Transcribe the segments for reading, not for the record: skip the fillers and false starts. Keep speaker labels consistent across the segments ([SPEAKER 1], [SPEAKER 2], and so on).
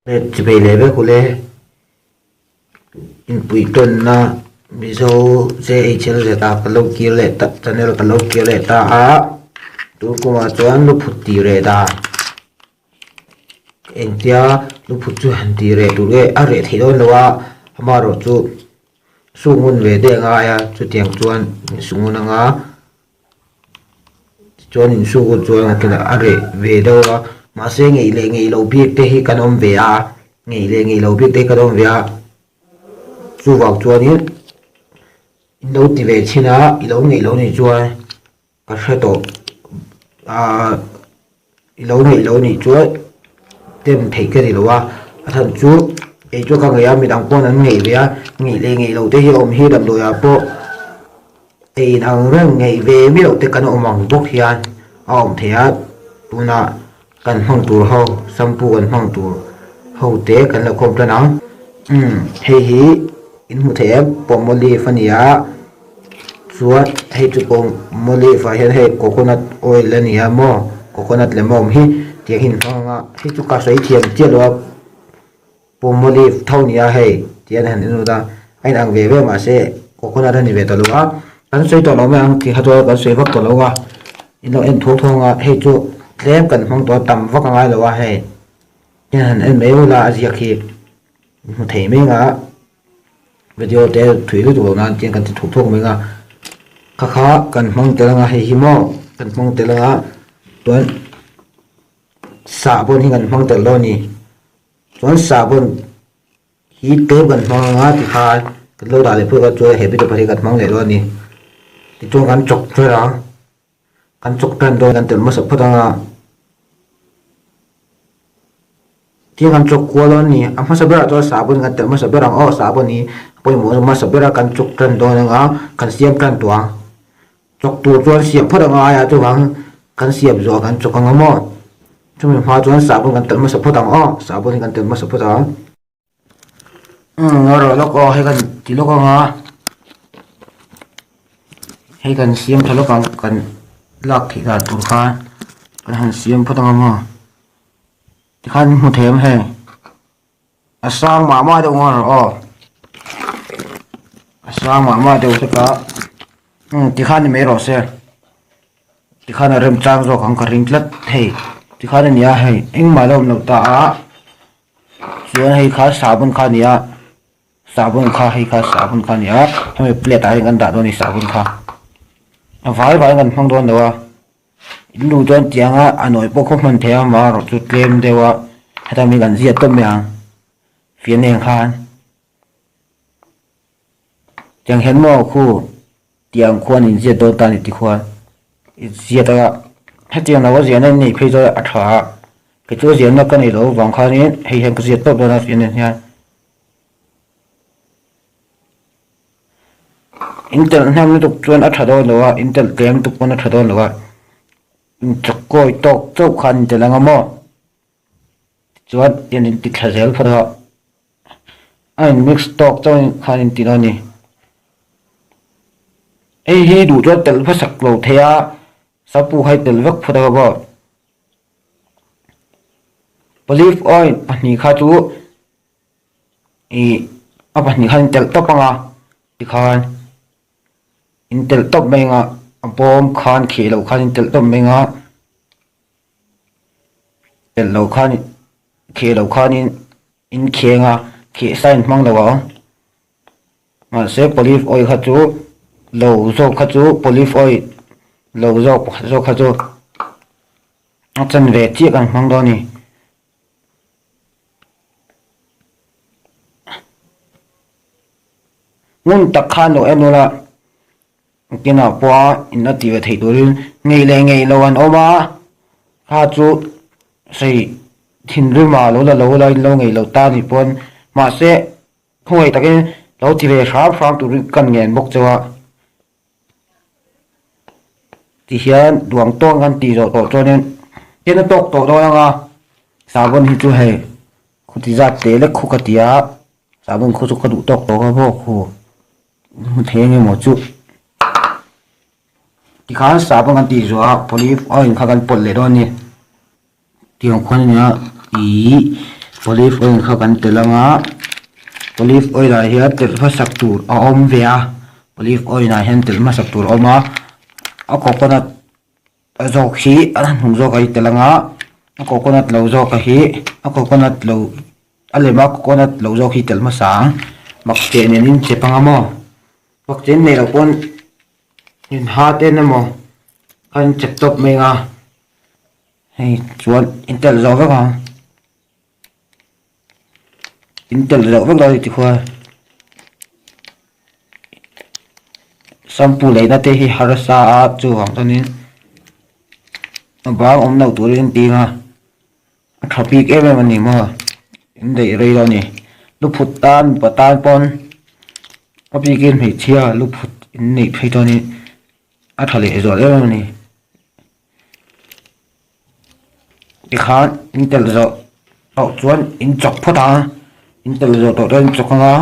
[SPEAKER 1] le chibe lebe kule in pui ton na mizo je hl je ta kalo ki le ta channel kalo ki le ta a tu kuma chuan lu phuti re da entia lu phut chu han ti re tu le a re thilo lowa amaro chu sungun ve de nga ya chu tiang chuan sungun nga chuan in su ko chuan kila a re ve do ma se ngei lo bi te hi kanom ve a ngei lo bi te kanom ve a chu wak chuan in lo ti ve china i lo ngei lo ni chuan ka hreto a i lo ngei lo ni chuan tem thei ke ri lo wa a than chu e chu ka ya mi dang pon an ngei ve a ngei lo te hi om hi dam lo ya po e nang rang ngei ve mi lo te kan omang bok hian a om thea tuna kan hmang tur ho sampu kan hmang tur ho te kan la khom tana hei hi in mu the pomoli fania chuan hei chu pom moli fa hian hei coconut oil ania mo coconut lemom hi tiang hin nga hi chu ka sei thiam che lo pomoli thonia hei tian han inu da ai nang ve ve ma se coconut ani ve to lo a kan sei to lo ma ang ki ha to kan sei vak to lo wa in lo en thok thonga hei chu tlem kan hmang to tam vak ngai lo wa hei yan en me la azia khi mu thei me nga video te thui lu tu nan tiang kan ti thok thok me nga kha kha kan hmang te nga hei hi mo kan hmang te la tuan sabon hi kan hmang te lo ni tuan sabon hi te kan hmang nga ti kha kan lo da le phu ka chu he bi to pari kan hmang le lo ni ti chu kan chok thra kan chok tan do kan tel ma sa phata nga ti kan chok ko lo ni amma sa bera to sabon kan tel ma sa bera o sabon ni poi mo ma sa bera kan chok tan do nga kan siam tan tuang chok tu chuan siam phata nga ya tu wang kan siam zo kan chok nga mo chu mi ma chuan sabon kan tel ma sa phata o sabon kan tel ma sa phata ro lo ko he kan ti lo ko nga he kan siam thalo kan lak thi ga tur kha kan han siam phata nga mo ti khan mu them he asang ma de ngor o asang ma de se ka ti khan me ro se ti khan rem chang zo khang ka ring tlat thei ti khan nia hei eng ma lom no ta a chuan hei kha sabun kha nia sabun kha hei kha sabun kha nia hei plate ai kan da do ni sabun kha vai kan hmang don dawa lu don tianga anoi po khom man thea ma ro chu tlem dewa hata mi kan zia to myang fian heng khan chang hen mo khu tiang khwan in zia do ta ni ti khwan zia ta hetiang na wa zia na nei phei zo a tha ke chu zia na ka nei lo wang kha ni hei hen ka zia to do na fian hen ya intel nam ni tuk chuan a tha do lo wa intel tlem tuk pon a tha do lo wa chakoi tok chau khan te langa mo chuan tin ti thazel phara ai mix tok chau khan tin ani ei hi du cho tel pha sak lo thea sapu hai tel vak phara ba olive oil pani kha chu e a pani khan tel topanga ti khan intel top mai nga bom khan khi lo khan tel top mai nga tel lo khan khi lo khan in khe nga khi sign mang lo wa ma se olive oil kha chu lo zo kha chu olive oil lo zo kha chu a chan ve chi kan mang do ni ngun tak khan lo em lo la kina pwa inna ti ve thei turin ngei lo an oma kha chu sei thin ri ma lo la lo ngei lo ta ni pon ma se khoi takin lo ti ve sharp tu ri kan ngen bok chawa ti hian duang tong kan ti ro to chonen kena tok to do nga sabon hi chu he khuti za te le khu ka tia sabon khu chu ka du tok to ka bo khu the nge mo chu ti khan sabon kan ti zo a olive oil kha kan pol le ro ni ti hong khon nya i olive oil kha kan telanga olive oil a hian tel pha sak tur a om ve a olive oil a hian tel ma sak tur oma a coconut azok hi an hung zo kai telanga a coconut lo zo ka hi a coconut lo alema coconut lo zo hi tel ma sang mak che nen che pangamo mak chen nei lo kon in ha te na mo kan chep top me nga hei chuan intel zo ka intel zo ka lo ti khwa sampu leina te hi harasa a chu hang tonin ba om nau turin ti nga thapi ke me mani mo in dei rei lo ni lu phut tan patan pon api kin hei chia lu phut in nei phei to ni a thale zo le ni ti khan intel zo to chuan in chok phota intel zo to ren chok nga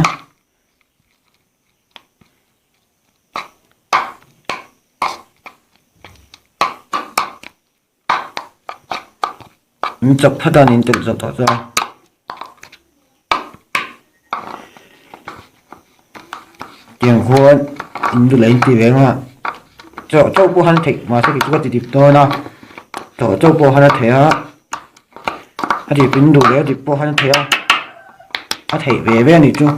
[SPEAKER 1] in chok phota in intel zo to cho tiền khuôn in du lấy tiền về mà cho châu bố hắn thịt mà sẽ bị chút tiền to na cho châu bố hắn thấy á thì bình đủ để thì bố hắn thấy á thấy về này chú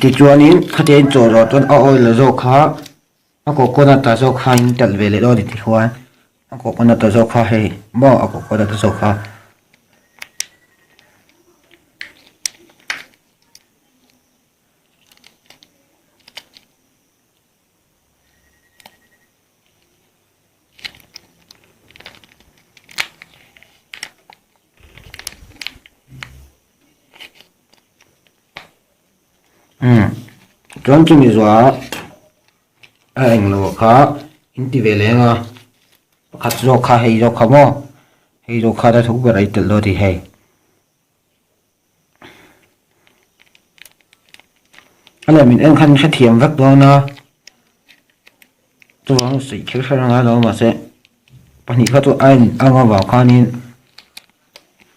[SPEAKER 1] thì chuan in khát tiền chỗ rồi tuần oi là dâu khá nó có con ta dâu khá in tận về lại đó thì khoan nó có con ta dâu khá hay bỏ có con ta dâu khá chuan chu mi zwa a eng lo kha in ti ve lenga khat zo kha hei zo khamo hei zo kha da thuk berai tel lo ti hei ala min en khan kha thiam vak do na chu ang sei khir khar nga lo ma se pani kha tu an anga wa khanin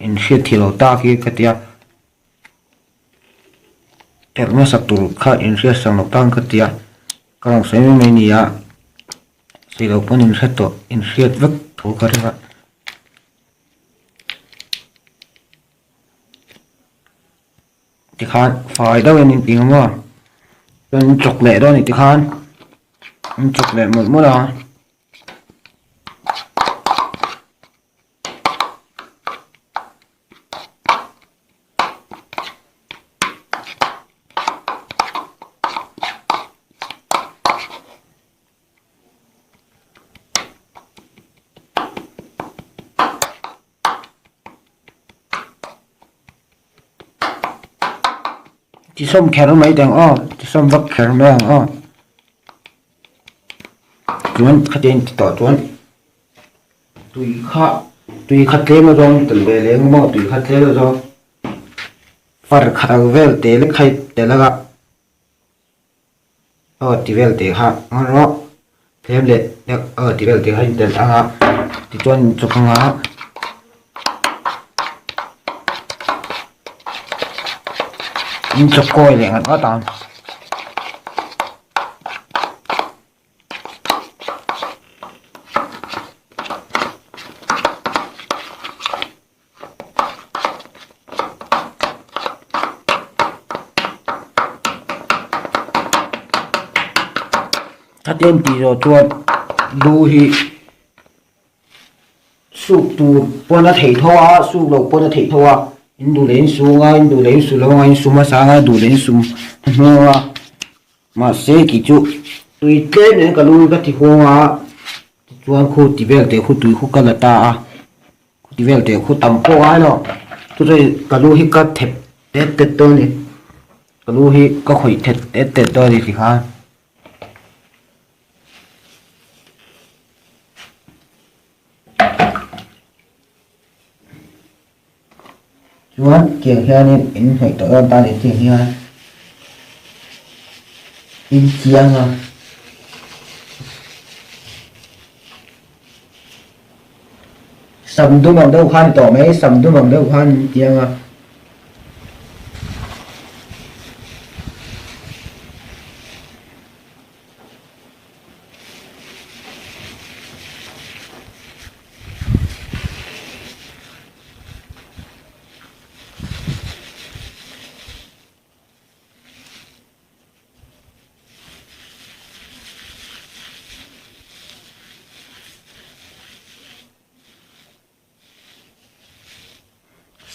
[SPEAKER 1] in she thilo ta ki katia terma saktur kha in she sang nok tang katia karang sai me ni ya sei lo pon in to in she vak thu ka ra ti khan fai da wen in ping mo ton chok le do ni ti khan chok le mo la chỉ xông khéo mấy đằng chỉ xông vắt khéo mấy đằng chuan khát tiền tỏ chuan tùy khát thế mà rồi từ về lên mà tùy khát thế rồi phật khát về để lấy khai để là gặp thì về để ha nó thêm lệ được thì về để hay để ăn thì chuan chụp ngã in chọc coi liền ở tạm thắt lên thì rồi chuột đu hi sụp tù bọn nó thấy thôi sụp đầu bọn nó thấy thôi in du lên xuống ngay in du lên xuống lâu ngay xuống mà sáng ngay du lên xuống mà sẽ kỹ chú tùy tên này cả luôn cái thì hoa chuan khu tì về để khu tùy khu cái là ta khu tì về để khu tầm phố ai đó tôi thấy cả luôn hi cái thẹp tết tết đó này cả luôn hi có khởi thẹp tết tết đó thì ha chuan kiang hianin in hnawih tawh lam tan tiang hian in chianga sầm đúng bằng đâu khan tỏ mấy sầm đúng bằng đâu khan chianga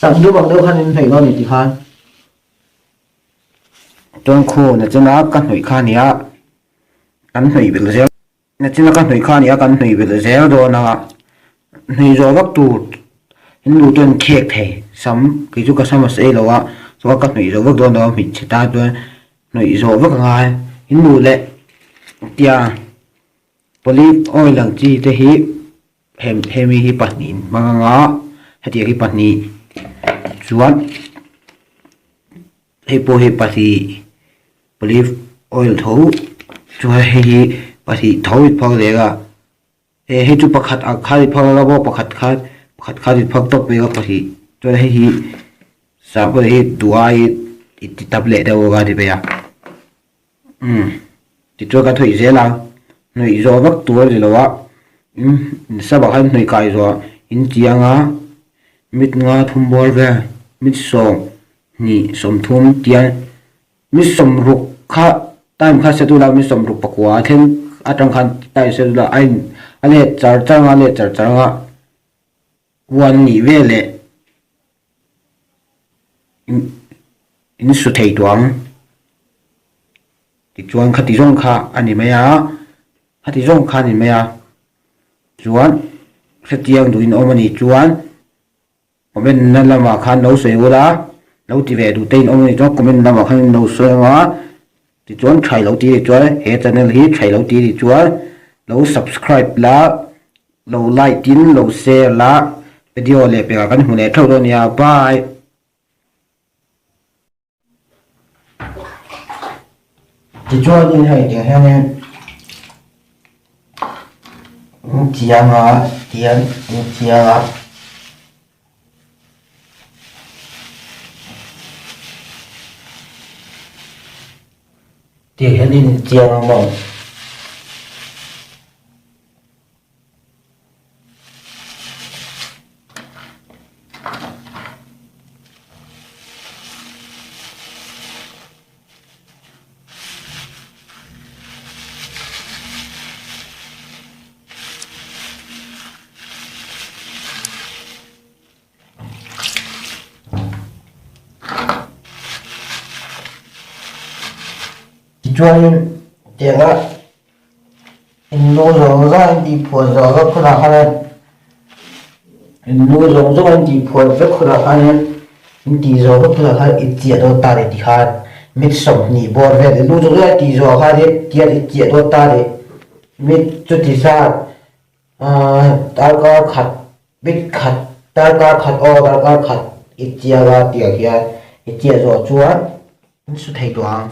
[SPEAKER 1] sắm đúng bằng đâu khăn phải ngon thì khan trong khu là chân áp căn hủy khan nhá căn hủy bị lừa là chân căn hủy khan nhá căn hủy bị lừa rồi na hủy rồi gấp tụ hình lũ tuần khét thế sắm cái chỗ cái sắm mà sẽ là số căn hủy rồi gấp đó nó mình chỉ ta tuần hủy rồi gấp ngay hình lũ lệ tia poly oil lang chi te hi hemi hi pahnin manga hati hi pahni chuan hepo he pasi olive oil tho chu he pasi thoi phau lega he chu pakhat a khari phau la bo pakhat khari phau top be ga pasi chu he sa bo he duai ti tablet da ga di be ya ti chu ka thoi je la noi zo vak tur le lawa sa ba han noi kai zo in chianga mit nga thum bol ve mit song ni som thum tian mit som ruk kha time kha se tu la mit som ruk pakwa then atang khan tai se la ain ale char char nga wan ni ve le in su thei tuang ti chuan khati rong kha ani maya khati rong kha ni maya chuan khatiang duin omani chuan comment na lama khan no se wala lo ti ve du tein omani to comment lama khan no se nga ti chuan thai lo ti chuan he channel hi thai lo ti chuan lo subscribe la lo like tin lo share la video le pe kan hune thau ro nia bye ti chuan in hai ti hanen chianga tian chianga thì hiện đi chiang mong chuan tianga in lo zo ra đi phun zo ga khula khan in lo zo đi phun ve khula khan in ti zo ga khula khan i chia do ta re ti khan mit som ni bor ve lo zo ra ti zo kha de tia i chia do ta re mit chu ti sa tar ka khat bit khat tar ka khat o tar ka khat i chia ga tia kya i chia zo chuan in su thei tuang